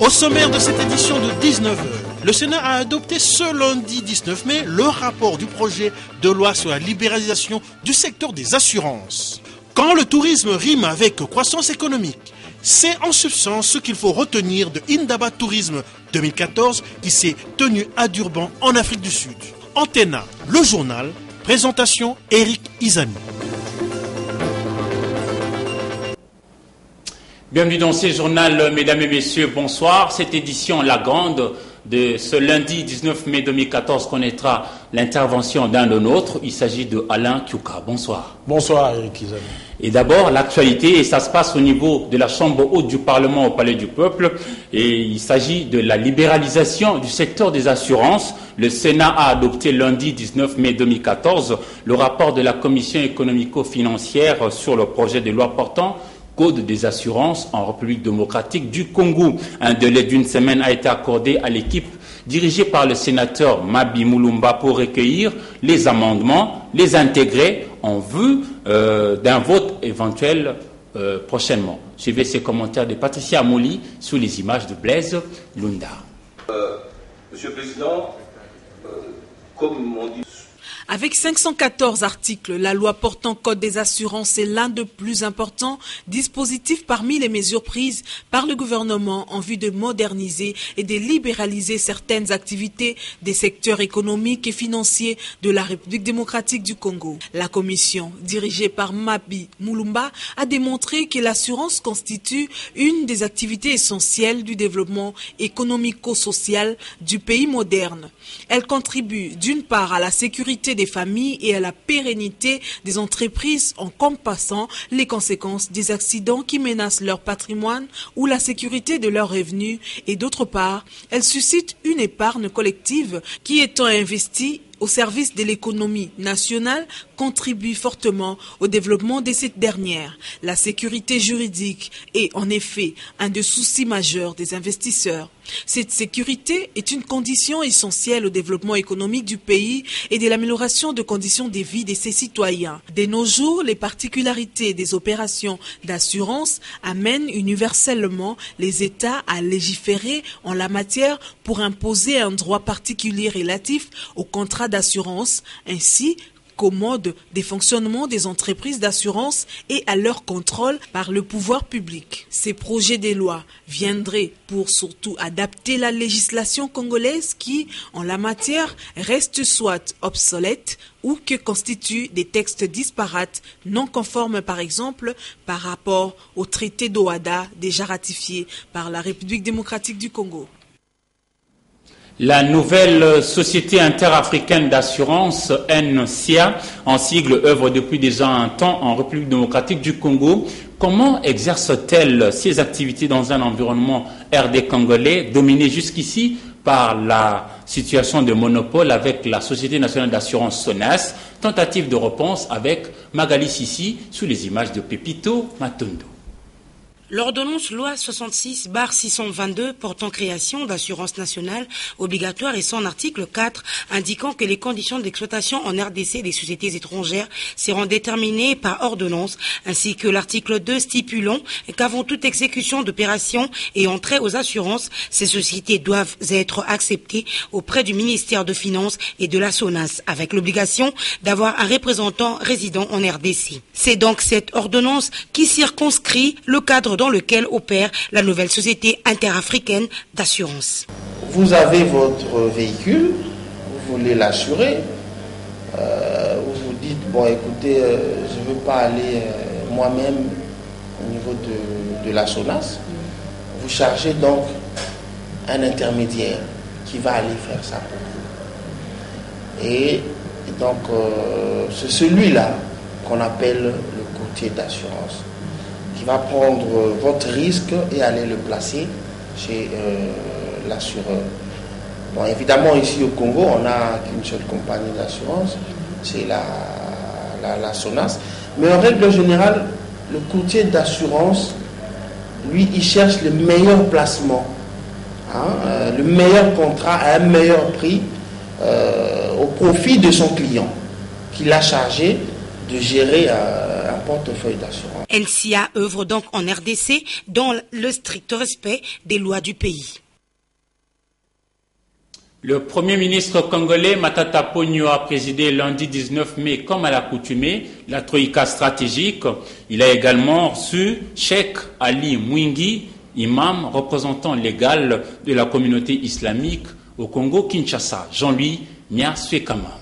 Au sommaire de cette édition de 19h, le Sénat a adopté ce lundi 19 mai le rapport du projet de loi sur la libéralisation du secteur des assurances. Quand le tourisme rime avec croissance économique, c'est en substance ce qu'il faut retenir de Indaba Tourisme 2014 qui s'est tenu à Durban en Afrique du Sud. Antenna, le journal, présentation Eric Izami. Bienvenue dans ce journal, mesdames et messieurs, bonsoir. Cette édition, la grande, de ce lundi 19 mai 2014 connaîtra l'intervention d'un de nôtres. Il s'agit de Alain Kiouka. Bonsoir. Bonsoir, Eric Izami. Et d'abord, l'actualité, et ça se passe au niveau de la Chambre haute du Parlement au Palais du Peuple. Et il s'agit de la libéralisation du secteur des assurances. Le Sénat a adopté lundi 19 mai 2014 le rapport de la Commission économico-financière sur le projet de loi portant Code des assurances en République démocratique du Congo. Un délai d'une semaine a été accordé à l'équipe dirigée par le sénateur Mabi Mulumba pour recueillir les amendements, les intégrer en vue d'un vote éventuel prochainement. Suivez ces commentaires de Patricia Amoli sous les images de Blaise Lunda. Monsieur le Président, comme on dit... Avec 514 articles, la loi portant Code des assurances est l'un des plus importants dispositifs parmi les mesures prises par le gouvernement en vue de moderniser et de libéraliser certaines activités des secteurs économiques et financiers de la République démocratique du Congo. La commission, dirigée par Mabi Mulumba, a démontré que l'assurance constitue une des activités essentielles du développement économico-social du pays moderne. Elle contribue d'une part à la sécurité des familles et à la pérennité des entreprises en combattant les conséquences des accidents qui menacent leur patrimoine ou la sécurité de leurs revenus et d'autre part, elle suscite une épargne collective qui étant investie au service de l'économie nationale contribue fortement au développement de cette dernière. La sécurité juridique est en effet un des soucis majeurs des investisseurs. Cette sécurité est une condition essentielle au développement économique du pays et de l'amélioration de conditions de vie de ses citoyens. De nos jours, les particularités des opérations d'assurance amènent universellement les États à légiférer en la matière pour imposer un droit particulier relatif aux contrats d'assurance, ainsi qu'au mode de fonctionnement des entreprises d'assurance et à leur contrôle par le pouvoir public. Ces projets de loi viendraient pour surtout adapter la législation congolaise qui, en la matière, reste soit obsolète ou que constituent des textes disparates, non conformes par exemple par rapport au traité d'Oada déjà ratifié par la République démocratique du Congo. La nouvelle Société interafricaine d'assurance, NCA, en sigle, œuvre depuis déjà un temps en République démocratique du Congo. Comment exerce-t-elle ses activités dans un environnement RD congolais dominé jusqu'ici par la situation de monopole avec la Société nationale d'assurance SONAS? Tentative de réponse avec Magali Sissi sous les images de Pepito Matondo. L'ordonnance loi 66/622 portant création d'assurance nationale obligatoire et son article 4 indiquant que les conditions d'exploitation en RDC des sociétés étrangères seront déterminées par ordonnance, ainsi que l'article 2 stipulant qu'avant toute exécution d'opérations et entrée aux assurances, ces sociétés doivent être acceptées auprès du ministère de Finances et de la SONAS, avec l'obligation d'avoir un représentant résident en RDC. C'est donc cette ordonnance qui circonscrit le cadre dans lequel opère la nouvelle société interafricaine d'assurance. Vous avez votre véhicule, vous voulez l'assurer, vous vous dites, bon écoutez, je ne veux pas aller moi-même au niveau de la SONAS. Vous chargez donc un intermédiaire qui va aller faire ça pour vous. Et donc, c'est celui-là qu'on appelle le courtier d'assurance, qui va prendre votre risque et aller le placer chez l'assureur. Bon, évidemment, ici au Congo, on n'a qu'une seule compagnie d'assurance, c'est la SONAS. Mais en règle générale, le courtier d'assurance, lui, il cherche le meilleur placement, le meilleur contrat à un meilleur prix au profit de son client, qu'il a chargé de gérer un portefeuille d'assurance. NCA œuvre donc en RDC dans le strict respect des lois du pays. Le Premier ministre congolais Matata Ponyo a présidé lundi 19 mai, comme à l'accoutumée, la Troïka stratégique. Il a également reçu Cheikh Ali Mwingi, imam représentant légal de la communauté islamique au Congo-Kinshasa. Jean-Louis Nia-Suekama.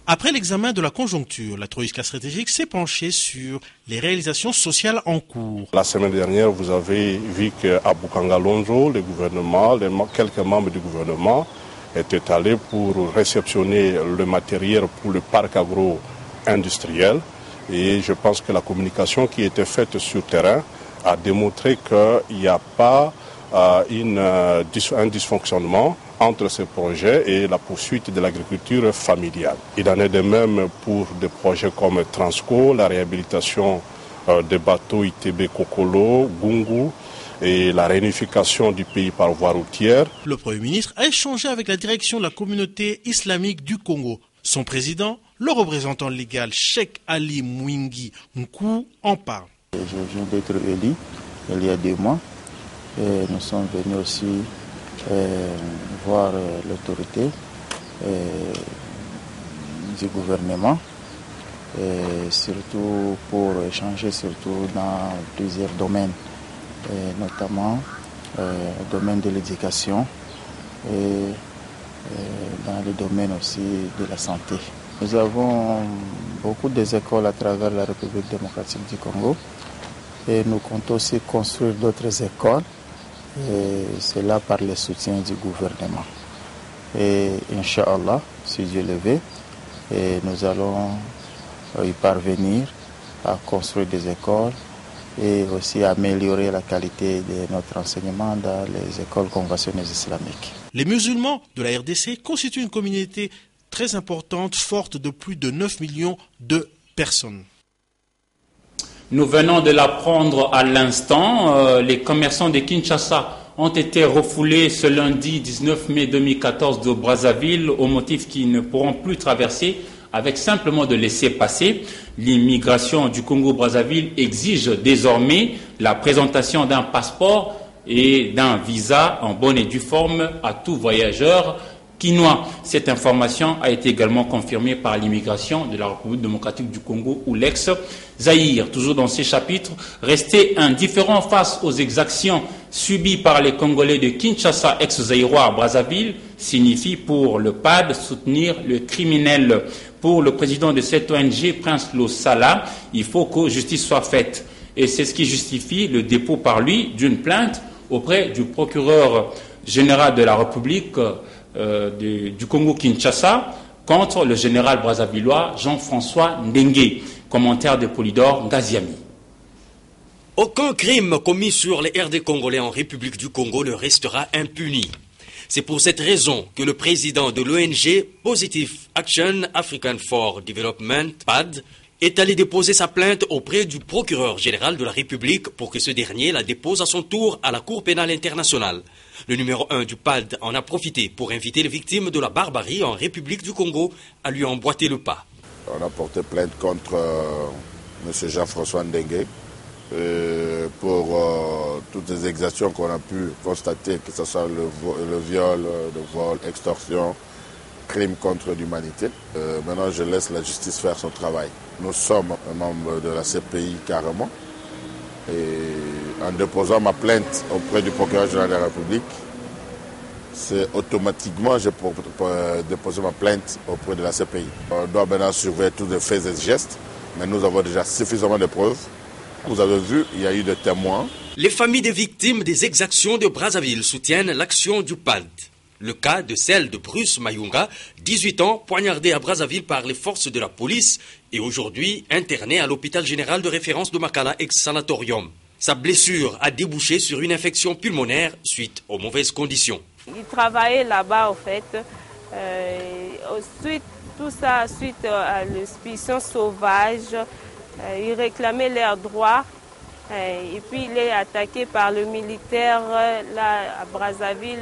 Après l'examen de la conjoncture, la Troïka stratégique s'est penchée sur les réalisations sociales en cours. La semaine dernière, vous avez vu qu'à Bukangalonjo, le gouvernement, quelques membres du gouvernement étaient allés pour réceptionner le matériel pour le parc agro-industriel. Et je pense que la communication qui était faite sur terrain a démontré qu'il n'y a pas un dysfonctionnement entre ces projets et la poursuite de l'agriculture familiale. Il en est de même pour des projets comme Transco, la réhabilitation des bateaux ITB Kokolo, Gungu et la réunification du pays par voie routière. Le Premier ministre a échangé avec la direction de la communauté islamique du Congo. Son président, le représentant légal Cheikh Ali Mwingi Nkou, en parle. Je viens d'être élu il y a 2 mois et nous sommes venus aussi voir l'autorité du gouvernement, surtout pour échanger surtout dans plusieurs domaines, notamment le domaine de l'éducation et dans le domaine aussi de la santé. Nous avons beaucoup d'écoles à travers la République démocratique du Congo et nous comptons aussi construire d'autres écoles. Et cela par le soutien du gouvernement. Et Inch'Allah, si Dieu le veut, nous allons y parvenir à construire des écoles et aussi améliorer la qualité de notre enseignement dans les écoles conventionnelles islamiques. Les musulmans de la RDC constituent une communauté très importante, forte de plus de 9 millions de personnes. Nous venons de l'apprendre à l'instant. Les commerçants de Kinshasa ont été refoulés ce lundi 19 mai 2014 de Brazzaville au motif qu'ils ne pourront plus traverser avec simplement de laisser passer. L'immigration du Congo-Brazzaville exige désormais la présentation d'un passeport et d'un visa en bonne et due forme à tout voyageur quinois. Cette information a été également confirmée par l'immigration de la République démocratique du Congo ou l'ex-Zaïre. Toujours dans ces chapitres, rester indifférent face aux exactions subies par les Congolais de Kinshasa, ex-Zaïrois à Brazzaville, signifie pour le PAD soutenir le criminel. Pour le président de cette ONG, Prince Losala, il faut que justice soit faite. Et c'est ce qui justifie le dépôt par lui d'une plainte auprès du procureur général de la République du Congo-Kinshasa contre le général brazzavillois Jean-François Ndengue. Commentaire de Polydore Ngaziami. Aucun crime commis sur les RD congolais en République du Congo ne restera impuni. C'est pour cette raison que le président de l'ONG Positive Action African for Development, PAD, est allé déposer sa plainte auprès du procureur général de la République pour que ce dernier la dépose à son tour à la Cour pénale internationale. Le numéro 1 du PAD en a profité pour inviter les victimes de la barbarie en République du Congo à lui emboîter le pas. On a porté plainte contre M. Jean-François Ndengue pour toutes les exactions qu'on a pu constater, que ce soit le viol, le vol, extorsion, crime contre l'humanité. Maintenant, je laisse la justice faire son travail. Nous sommes membres de la CPI carrément. Et en déposant ma plainte auprès du procureur général de la République, c'est automatiquement je peux déposer ma plainte auprès de la CPI. On doit maintenant surveiller tous les faits et gestes, mais nous avons déjà suffisamment de preuves. Vous avez vu, il y a eu des témoins. Les familles des victimes des exactions de Brazzaville soutiennent l'action du PAD. Le cas de celle de Bruce Mayunga, 18 ans, poignardé à Brazzaville par les forces de la police et aujourd'hui interné à l'hôpital général de référence de Makala ex-sanatorium. Sa blessure a débouché sur une infection pulmonaire suite aux mauvaises conditions. Il travaillait là-bas, en fait. Suite à l'expulsion sauvage, il réclamait leurs droits. Et puis il est attaqué par le militaire là, à Brazzaville.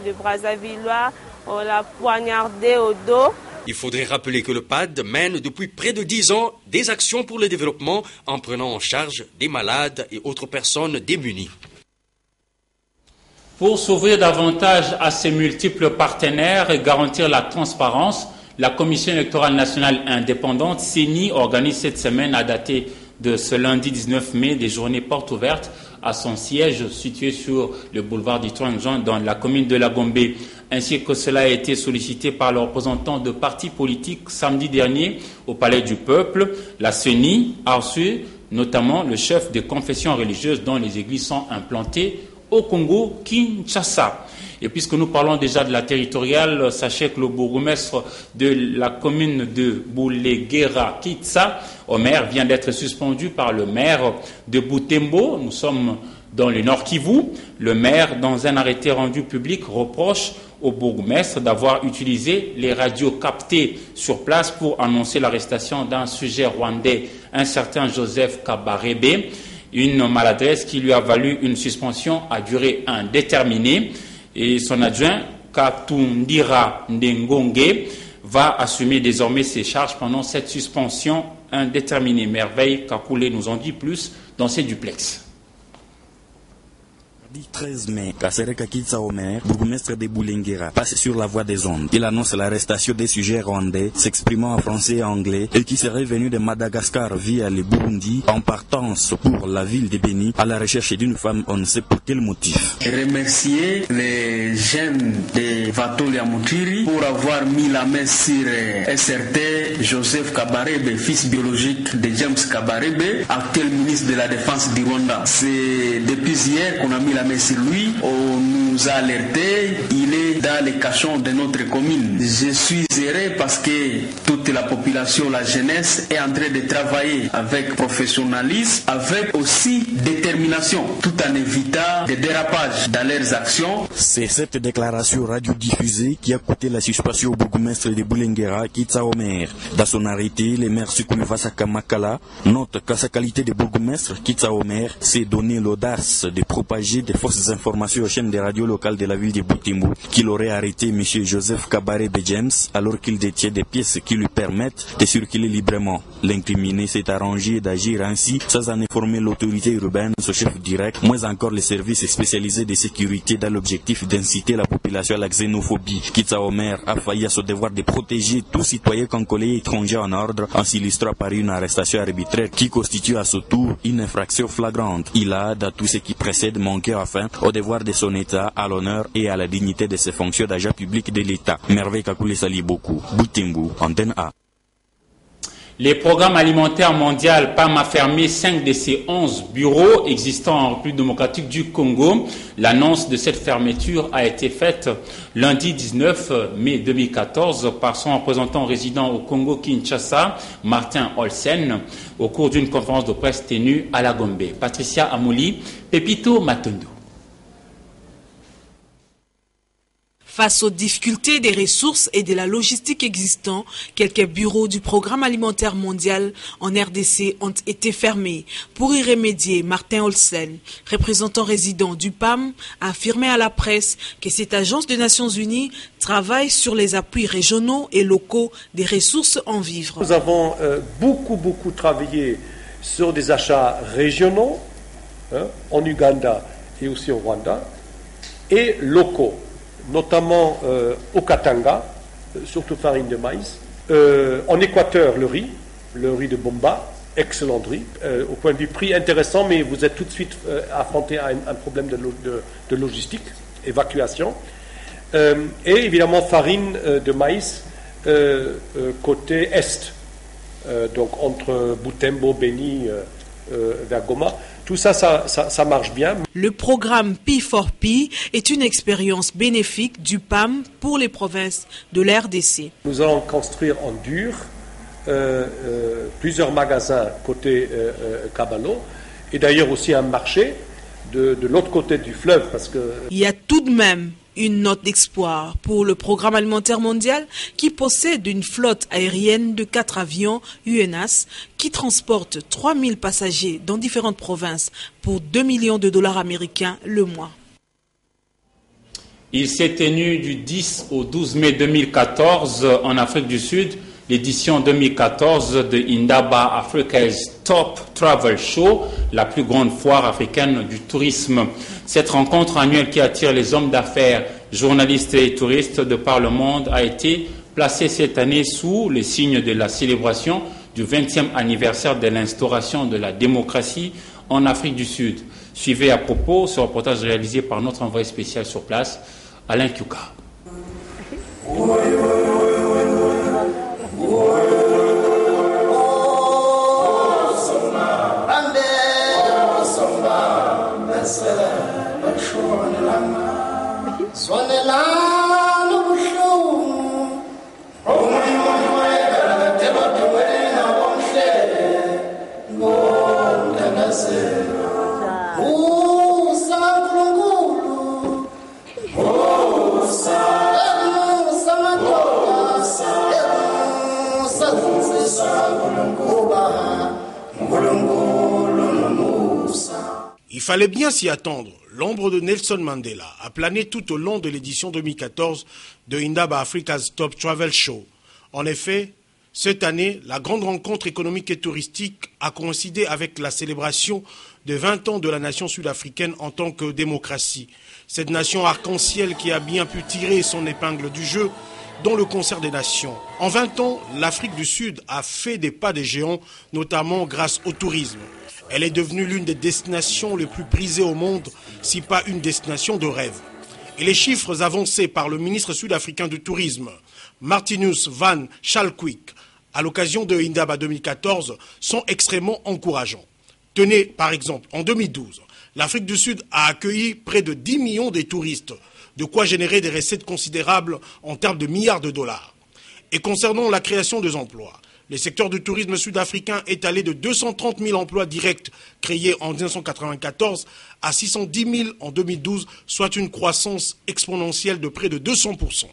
Le Brazzavillois, on l'a poignardé au dos. Il faudrait rappeler que le PAD mène depuis près de 10 ans des actions pour le développement en prenant en charge des malades et autres personnes démunies. Pour s'ouvrir davantage à ces multiples partenaires et garantir la transparence, la Commission électorale nationale indépendante, CENI, organise cette semaine, à dater de ce lundi 19 mai, des journées portes ouvertes à son siège situé sur le boulevard du Touangean dans la commune de La Gombe, ainsi que cela a été sollicité par les représentants de partis politiques samedi dernier au Palais du Peuple. La CENI a reçu notamment le chef des confessions religieuses dont les églises sont implantées au Congo, Kinshasa. Et puisque nous parlons déjà de la territoriale, sachez que le bourgmestre de la commune de Bouleguera, Kitsa, Omer, vient d'être suspendu par le maire de Butembo. Nous sommes dans le Nord Kivu. Le maire, dans un arrêté rendu public, reproche au bourgmestre d'avoir utilisé les radios captées sur place pour annoncer l'arrestation d'un sujet rwandais, un certain Joseph Kabarebe. Une maladresse qui lui a valu une suspension à durée indéterminée. Et son adjoint, Katundira Ndengonge, va assumer désormais ses charges pendant cette suspension indéterminée. Merveille Kakoulé nous en dit plus dans ses duplex. 13 mai, Kasereka Kitsa Omer, bourgmestre de Bouleguera, passe sur la voie des ondes. Il annonce l'arrestation des sujets rwandais, s'exprimant en français et anglais, et qui seraient venus de Madagascar via le Burundi, en partance pour la ville de Béni, à la recherche d'une femme, on ne sait pour quel motif. Remercier les jeunes de Vatolia Mutiri pour avoir mis la main sur un certain Joseph Kabarebe, fils biologique de James Kabarebe, actuel ministre de la Défense du Rwanda. C'est depuis hier qu'on a mis la main sur lui. On nous a alerté, il est dans les cachons de notre commune. Je suis heureux parce que toute la population, la jeunesse, est en train de travailler avec professionnalisme, avec aussi détermination, tout en évitant des dérapages dans leurs actions. C'est cette déclaration radiodiffusée qui a coûté la suspension au bourgmestre de Bouleguera, Kitsa Omer. Dans son arrêté, le maire Sukuluvasaka Makala note qu'à sa qualité de bourgmestre, Kitsa Omer s'est donné l'audace de propager des fausses informations aux chaînes de radio locales de la ville de Butembo qu'il aurait arrêté M. Joseph Kabarebe James alors qu'il détient des pièces qui lui permettent de circuler librement. L'incriminé s'est arrangé d'agir ainsi sans en informer l'autorité urbaine, son chef direct, moins encore les services spécialisés de sécurité dans l'objectif d'inciter la population à la xénophobie. Kitsa Omer a failli à son devoir de protéger tout citoyen congolais et étranger en ordre en s'illustrant par une arrestation arbitraire qui constitue à son tour une infraction flagrante. Il a, dans tout ce qui précède, manqué enfin au devoir de son État, à l'honneur et à la dignité de ses fonctions d'agent public de l'État. Merveille Kakoulé sali beaucoup. Butembo, Antenne A. Les programmes alimentaires mondiaux PAM a fermé 5 de ses 11 bureaux existants en République démocratique du Congo. L'annonce de cette fermeture a été faite lundi 19 mai 2014 par son représentant résident au Congo Kinshasa, Martin Olsen, au cours d'une conférence de presse tenue à La Gombe. Patricia Amouli, Pepito Matondo. Face aux difficultés des ressources et de la logistique existants, quelques bureaux du Programme alimentaire mondial en RDC ont été fermés. Pour y remédier, Martin Olsen, représentant résident du PAM, a affirmé à la presse que cette agence des Nations Unies travaille sur les appuis régionaux et locaux des ressources en vivres. Nous avons beaucoup travaillé sur des achats régionaux, en Uganda et aussi au Rwanda, et locaux, notamment au Katanga, surtout farine de maïs. En Équateur, le riz de Bomba, excellent riz. Au point de vue prix, intéressant, mais vous êtes tout de suite affronté à un problème de logistique, évacuation. Et évidemment, farine de maïs côté est, donc entre Butembo, Béni, vers Goma. Tout ça marche bien. Le programme P4P est une expérience bénéfique du PAM pour les provinces de l'RDC. Nous allons construire en dur plusieurs magasins côté Kabalo et d'ailleurs aussi un marché de l'autre côté du fleuve. Parce que... Il y a tout de même une note d'espoir pour le Programme alimentaire mondial qui possède une flotte aérienne de 4 avions UNAS qui transportent 3000 passagers dans différentes provinces pour $2 millions américains le mois. Il s'est tenu du 10 au 12 mai 2014 en Afrique du Sud, l'édition 2014 de Indaba Africa's Top Travel Show, la plus grande foire africaine du tourisme. Cette rencontre annuelle qui attire les hommes d'affaires, journalistes et touristes de par le monde a été placée cette année sous les signes de la célébration du 20e anniversaire de l'instauration de la démocratie en Afrique du Sud. Suivez à propos ce reportage réalisé par notre envoyé spécial sur place, Alain Kiuka. Il fallait bien s'y attendre. L'ombre de Nelson Mandela a plané tout au long de l'édition 2014 de Indaba Africa's Top Travel Show. En effet, cette année, la grande rencontre économique et touristique a coïncidé avec la célébration de 20 ans de la nation sud-africaine en tant que démocratie. Cette nation arc-en-ciel qui a bien pu tirer son épingle du jeu dans le concert des nations. En 20 ans, l'Afrique du Sud a fait des pas de géant, notamment grâce au tourisme. Elle est devenue l'une des destinations les plus prisées au monde, si pas une destination de rêve. Et les chiffres avancés par le ministre sud-africain du Tourisme, Martinus van Schalkwyk, à l'occasion de Indaba 2014, sont extrêmement encourageants. Tenez, par exemple, en 2012, l'Afrique du Sud a accueilli près de 10 millions de touristes, de quoi générer des recettes considérables en termes de milliards de dollars. Et concernant la création des emplois, le secteur du tourisme sud-africain est allé de 230 000 emplois directs créés en 1994 à 610 000 en 2012, soit une croissance exponentielle de près de 200%.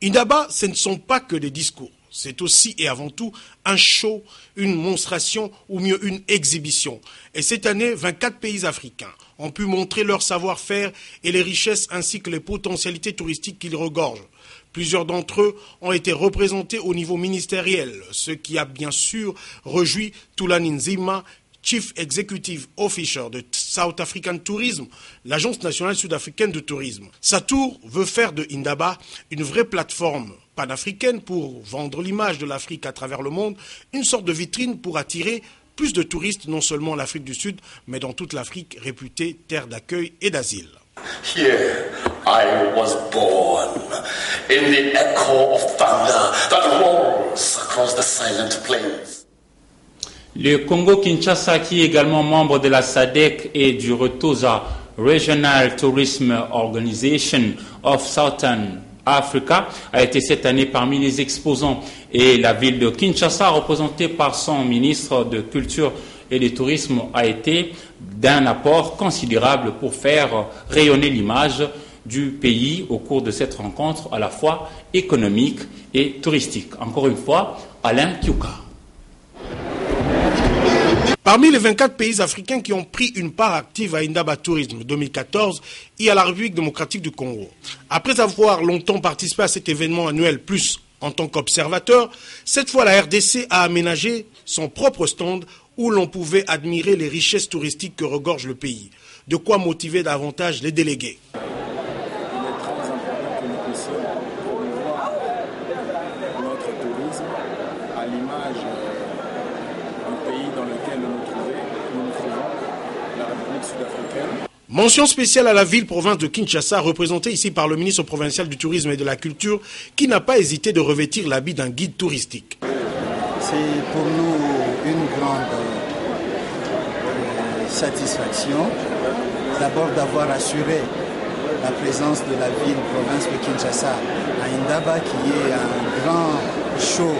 Indaba, ce ne sont pas que des discours. C'est aussi et avant tout un show, une monstration ou mieux une exhibition. Et cette année, 24 pays africains ont pu montrer leur savoir-faire et les richesses ainsi que les potentialités touristiques qu'ils regorgent. Plusieurs d'entre eux ont été représentés au niveau ministériel, ce qui a bien sûr réjoui Thulani Nzima, Chief Executive Officer de South African Tourism, l'agence nationale sud-africaine de tourisme. Sa tour veut faire de Indaba une vraie plateforme panafricaine pour vendre l'image de l'Afrique à travers le monde, une sorte de vitrine pour attirer plus de touristes, non seulement en Afrique du Sud, mais dans toute l'Afrique réputée terre d'accueil et d'asile. Here I was born, in the echo of thunder that rolls across the silent plains. Le Congo-Kinshasa, qui est également membre de la SADC et du Retoza Regional Tourism Organization of Southern Africa, a été cette année parmi les exposants. Et la ville de Kinshasa, représentée par son ministre de Culture et du Tourisme, a été d'un apport considérable pour faire rayonner l'image du pays au cours de cette rencontre à la fois économique et touristique. Encore une fois, Alain Kiuka. Parmi les 24 pays africains qui ont pris une part active à Indaba Tourisme 2014, il y a la République démocratique du Congo. Après avoir longtemps participé à cet événement annuel, plus en tant qu'observateur, cette fois la RDC a aménagé son propre stand où l'on pouvait admirer les richesses touristiques que regorge le pays. De quoi motiver davantage les délégués. Il est très important que nous puissions promouvoir notre tourisme à l'image du pays dans lequel nous nous trouvons, la République sud-africaine. Mention spéciale à la ville-province de Kinshasa, représentée ici par le ministre provincial du Tourisme et de la Culture, qui n'a pas hésité de revêtir l'habit d'un guide touristique. C'est pour nous une grande satisfaction, d'abord d'avoir assuré la présence de la ville-province de Kinshasa à Indaba, qui est un grand show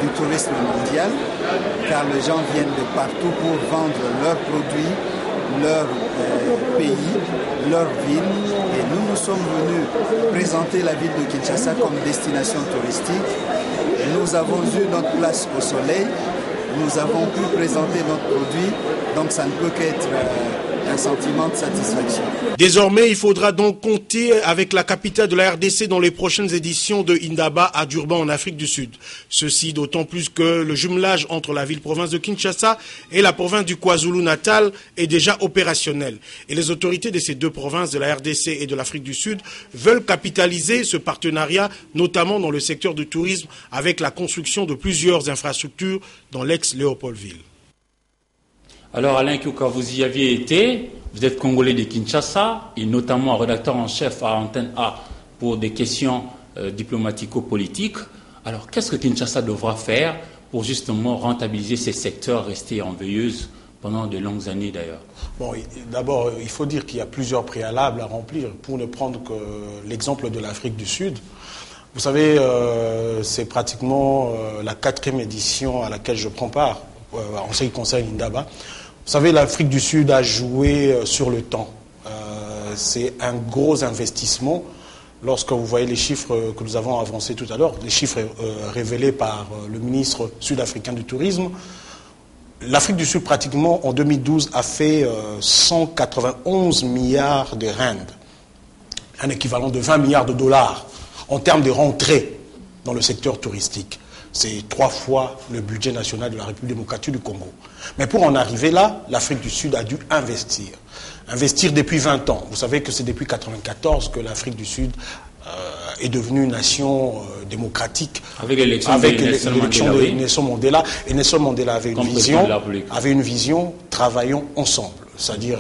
du tourisme mondial, car les gens viennent de partout pour vendre leurs produits, leur pays, leur ville, et nous sommes venus présenter la ville de Kinshasa comme destination touristique. Nous avons eu notre place au soleil, nous avons pu présenter notre produit, donc ça ne peut qu'être un sentiment de satisfaction. Désormais, il faudra donc compter avec la capitale de la RDC dans les prochaines éditions de Indaba à Durban en Afrique du Sud. Ceci d'autant plus que le jumelage entre la ville-province de Kinshasa et la province du KwaZulu-Natal est déjà opérationnel. Et les autorités de ces deux provinces, de la RDC et de l'Afrique du Sud, veulent capitaliser ce partenariat, notamment dans le secteur du tourisme, avec la construction de plusieurs infrastructures dans l'ex-Léopoldville. Alors Alain Kouka, vous y aviez été, vous êtes Congolais de Kinshasa et notamment rédacteur en chef à Antenne A pour des questions diplomatico-politiques. Alors qu'est-ce que Kinshasa devra faire pour justement rentabiliser ces secteurs restés en veilleuse pendant de longues années d'ailleurs? Bon, d'abord, il faut dire qu'il y a plusieurs préalables à remplir pour ne prendre que l'exemple de l'Afrique du Sud. Vous savez, c'est pratiquement la 4e édition à laquelle je prends part en ce qui concerne Indaba. Vous savez, l'Afrique du Sud a joué sur le temps. C'est un gros investissement. Lorsque vous voyez les chiffres que nous avons avancés tout à l'heure, les chiffres révélés par le ministre sud-africain du Tourisme, l'Afrique du Sud, pratiquement, en 2012, a fait 191 milliards de rand, un équivalent de 20 milliards de dollars en termes de rentrée dans le secteur touristique. C'est 3 fois le budget national de la République démocratique du Congo. Mais pour en arriver là, l'Afrique du Sud a dû investir. Investir depuis 20 ans. Vous savez que c'est depuis 1994 que l'Afrique du Sud est devenue une nation démocratique. Avec l'élection de Nelson Mandela. Et Nelson Mandela avait une vision, travaillons ensemble. C'est-à-dire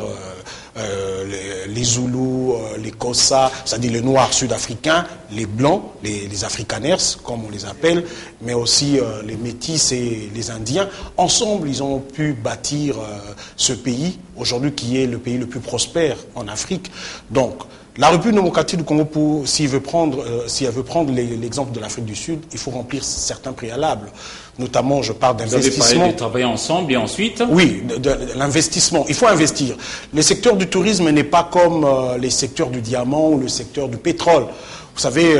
les Zoulous, les Kossa, c'est-à-dire les Noirs sud-africains, les Blancs, les Afrikaners, comme on les appelle, mais aussi les Métis et les Indiens. Ensemble, ils ont pu bâtir ce pays, aujourd'hui qui est le pays le plus prospère en Afrique. Donc, la République démocratique du Congo, si elle veut prendre l'exemple de l'Afrique du Sud, il faut remplir certains préalables. Notamment, je parle d'investissement. Vous avez parlé de travailler ensemble et ensuite? Oui, de l'investissement. Il faut investir. Le secteur du tourisme n'est pas comme les secteurs du diamant ou le secteur du pétrole. Vous savez,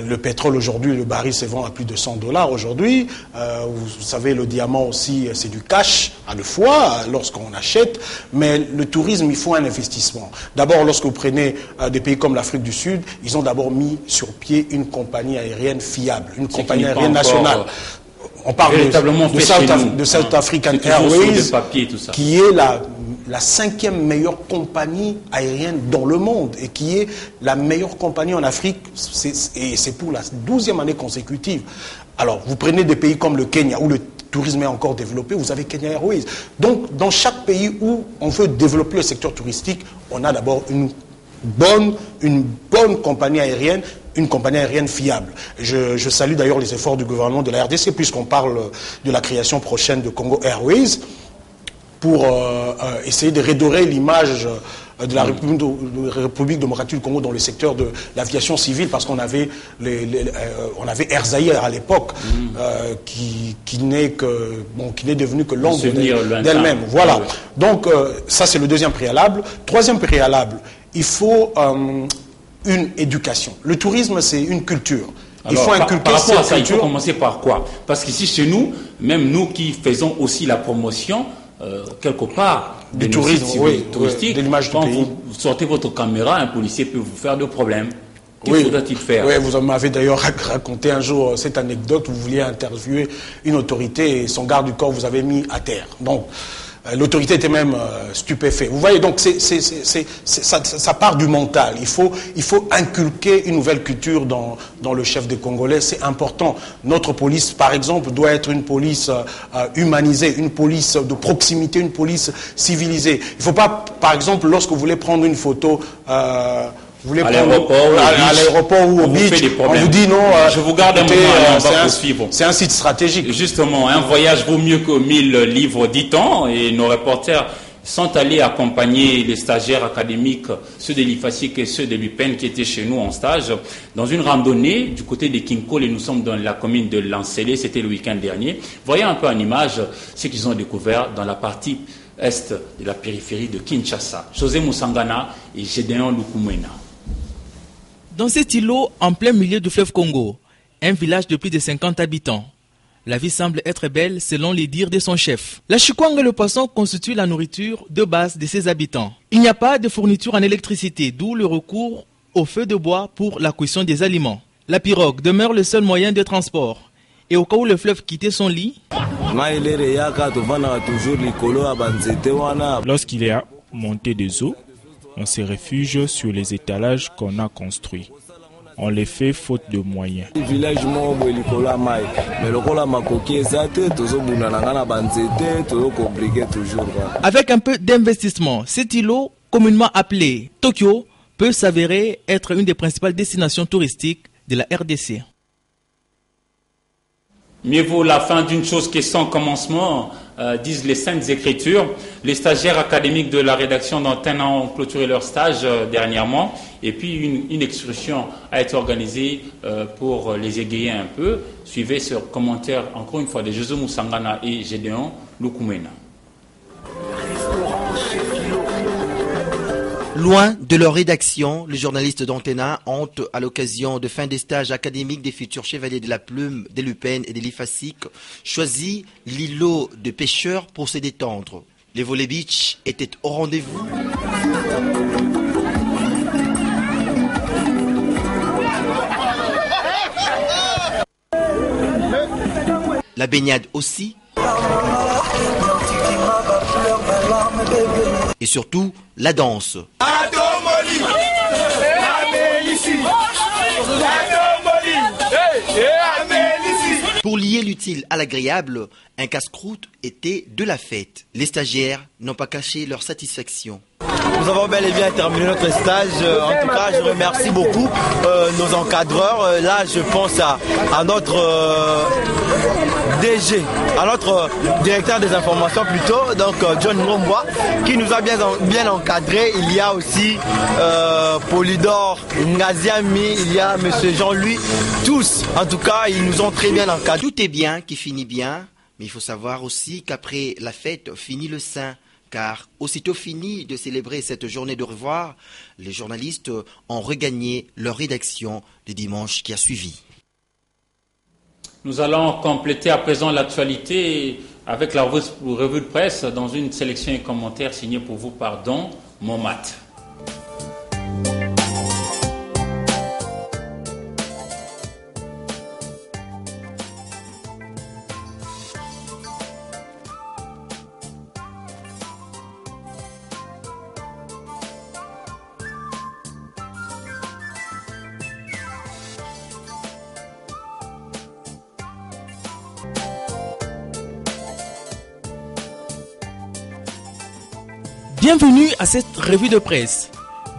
le pétrole aujourd'hui, le baril se vend à plus de $100 aujourd'hui. Vous savez, le diamant aussi, c'est du cash à la fois lorsqu'on achète. Mais le tourisme, il faut un investissement. D'abord, lorsque vous prenez des pays comme l'Afrique du Sud, ils ont d'abord mis sur pied une compagnie aérienne fiable, une compagnie aérienne nationale. On parle de South African Airways, qui est la 5e meilleure compagnie aérienne dans le monde et qui est la meilleure compagnie en Afrique, et c'est pour la 12e année consécutive. Alors, vous prenez des pays comme le Kenya, où le tourisme est encore développé, vous avez Kenya Airways. Donc, dans chaque pays où on veut développer le secteur touristique, on a d'abord une bonne compagnie aérienne, une compagnie aérienne fiable. Je salue d'ailleurs les efforts du gouvernement de la RDC, puisqu'on parle de la création prochaine de Congo Airways, pour essayer de redorer l'image de la République démocratique du Congo dans le secteur de l'aviation civile, parce qu'on avait Air Zaïre à l'époque, qui n'est devenu que l'ombre d'elle-même. Voilà. Donc ça, c'est le deuxième préalable. Troisième préalable, il faut une éducation. Le tourisme, c'est une culture. Alors, il faut inculquer par rapport à ça, il faut commencer par quoi? Parce qu'ici, chez nous, même nous qui faisons aussi la promotion, quelque part, du tourisme touristique, de l'image du pays. Quand vous sortez votre caméra, un policier peut vous faire de problèmes. Qu'est-ce faudra-t-il faire? Oui, vous m'avez d'ailleurs raconté un jour cette anecdote où vous vouliez interviewer une autorité et son garde du corps vous avait mis à terre. Donc, l'autorité était même stupéfaite. Vous voyez, donc ça part du mental. Il faut inculquer une nouvelle culture dans le chef des Congolais. C'est important. Notre police, par exemple, doit être une police humanisée, une police de proximité, une police civilisée. Il ne faut pas, par exemple, lorsque vous voulez prendre une photo... à l'aéroport ou au beach, on vous dit non, je vous garde un moment, c'est un site stratégique. Justement, un voyage vaut mieux que 1000 livres, dit-on, et nos reporters sont allés accompagner les stagiaires académiques, ceux de l'IFACIC et ceux de l'UPEN qui étaient chez nous en stage, dans une randonnée du côté de Kinkole, et nous sommes dans la commune de Lancélé, c'était le week-end dernier. Voyez un peu en image ce qu'ils ont découvert dans la partie est de la périphérie de Kinshasa. José Moussangana et Gédéon Lukumwena. Dans cet îlot, en plein milieu du fleuve Congo, un village de plus de 50 habitants, La vie semble être belle selon les dires de son chef. La chikwang et le poisson constituent la nourriture de base de ses habitants. Il n'y a pas de fourniture en électricité, d'où le recours au feu de bois pour la cuisson des aliments. La pirogue demeure le seul moyen de transport. Et au cas où le fleuve quittait son lit, lorsqu'il y a montée des eaux, on se réfugie sur les étalages qu'on a construits. On les fait faute de moyens. Avec un peu d'investissement, cet îlot, communément appelé Tokyo, peut s'avérer être une des principales destinations touristiques de la RDC. Mieux vaut la fin d'une chose que son commencement, disent les Saintes Écritures. Les stagiaires académiques de la rédaction d'Antenne ont clôturé leur stage dernièrement. Et puis une excursion a été organisée pour les égayer un peu. Suivez ce commentaire encore une fois de José Moussangana et Gédéon Lukumena. Loin de leur rédaction, les journalistes d'Antena ont, à l'occasion de fin des stages académiques des futurs chevaliers de la Plume, des Lupin et des Lifasic, choisi l'îlot de pêcheurs pour se détendre. Les volets beach étaient au rendez-vous. La baignade aussi. Et surtout, la danse. Pour lier l'utile à l'agréable, un casse-croûte était de la fête. Les stagiaires n'ont pas caché leur satisfaction. Nous avons bel et bien terminé notre stage. En tout cas, je remercie beaucoup nos encadreurs. Là, je pense à notre DG, à notre directeur des informations plutôt, donc John Ngomboa, qui nous a bien encadrés. Il y a aussi Polydor Ngaziami, il y a Monsieur Jean-Louis. Tous, en tout cas, ils nous ont très bien encadrés. Tout est bien qui finit bien, mais il faut savoir aussi qu'après la fête finit le saint. Car aussitôt fini de célébrer cette journée de revoir, les journalistes ont regagné leur rédaction le dimanche qui a suivi. Nous allons compléter à présent l'actualité avec la revue de presse dans une sélection et commentaires signés pour vous par Don Momat. Bienvenue à cette revue de presse.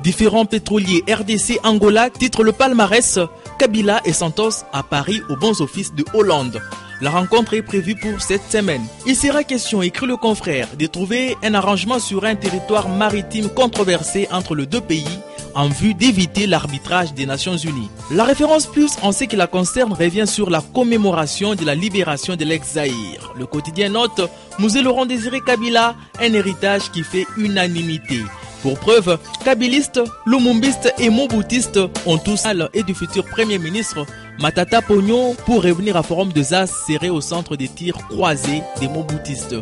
Différents pétroliers RDC Angola titrent le palmarès Kabila et Santos à Paris aux bons offices de Hollande. La rencontre est prévue pour cette semaine. Il sera question, écrit le confrère, de trouver un arrangement sur un territoire maritime controversé entre les deux pays en vue d'éviter l'arbitrage des Nations Unies. La référence plus en ce qui la concerne revient sur la commémoration de la libération de l'ex-Zaïre. Le quotidien note Musée Laurent Désiré Kabila, un héritage qui fait unanimité. Pour preuve, kabilistes, lumumbistes et moboutistes ont tous et du futur Premier ministre Matata Pogno pour revenir à Forum de Zas serré au centre des tirs croisés des moboutistes.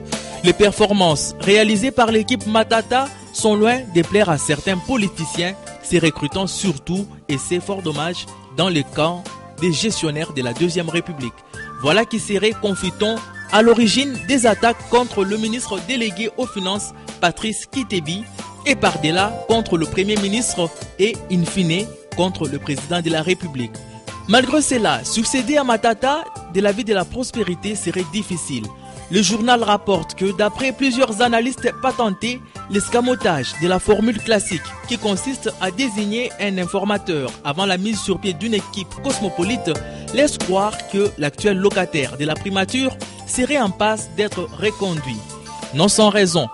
Les performances réalisées par l'équipe Matata sont loin de plaire à certains politiciens, se recrutant surtout, et c'est fort dommage, dans le camp des gestionnaires de la Deuxième République. Voilà qui serait, confie-t-on, à l'origine des attaques contre le ministre délégué aux Finances, Patrice Kitebi, et par-delà contre le Premier ministre et, in fine, contre le Président de la République. Malgré cela, succéder à Matata de la vie de la prospérité serait difficile. Le journal rapporte que d'après plusieurs analystes patentés, l'escamotage de la formule classique qui consiste à désigner un informateur avant la mise sur pied d'une équipe cosmopolite laisse croire que l'actuel locataire de la primature serait en passe d'être reconduit. Non sans raison,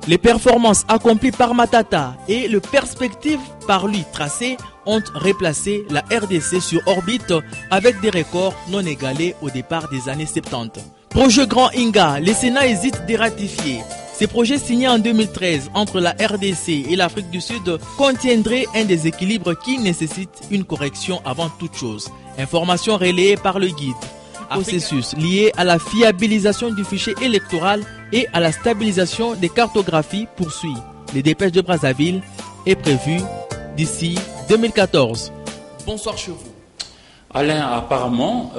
les performances accomplies par Matata et les perspectives par lui tracées ont replacé la RDC sur orbite avec des records non égalés au départ des années 70. Projet Grand Inga, le Sénat hésite de ratifier. Ces projets signés en 2013 entre la RDC et l'Afrique du Sud contiendraient un déséquilibre qui nécessite une correction avant toute chose. Information relayée par le guide. processus lié à la fiabilisation du fichier électoral et à la stabilisation des cartographies poursuit. Les dépêches de Brazzaville est prévu d'ici 2014. Bonsoir chez vous. Alain, apparemment,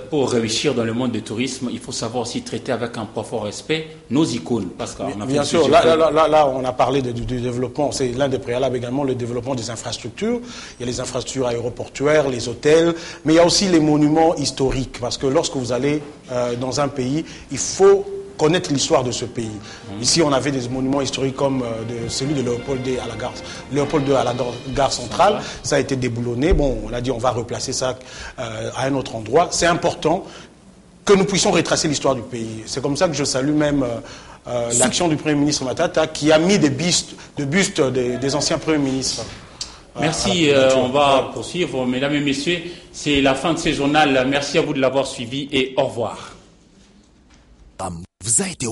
pour réussir dans le monde du tourisme, il faut savoir aussi traiter avec un profond respect nos icônes. Parce qu'on a bien sûr, là, on a parlé du développement, c'est l'un des préalables également, le développement des infrastructures. Il y a les infrastructures aéroportuaires, les hôtels, mais il y a aussi les monuments historiques. Parce que lorsque vous allez dans un pays, il faut connaître l'histoire de ce pays. Ici, on avait des monuments historiques comme celui de Léopold II à la gare centrale. Ça a été déboulonné. Bon, on a dit on va replacer ça à un autre endroit. C'est important que nous puissions retracer l'histoire du pays. C'est comme ça que je salue même l'action du Premier ministre Matata qui a mis des bustes des anciens Premiers ministres. Merci, on va poursuivre. Mesdames et messieurs, c'est la fin de ce journal. Merci à vous de l'avoir suivi et au revoir. Vous a été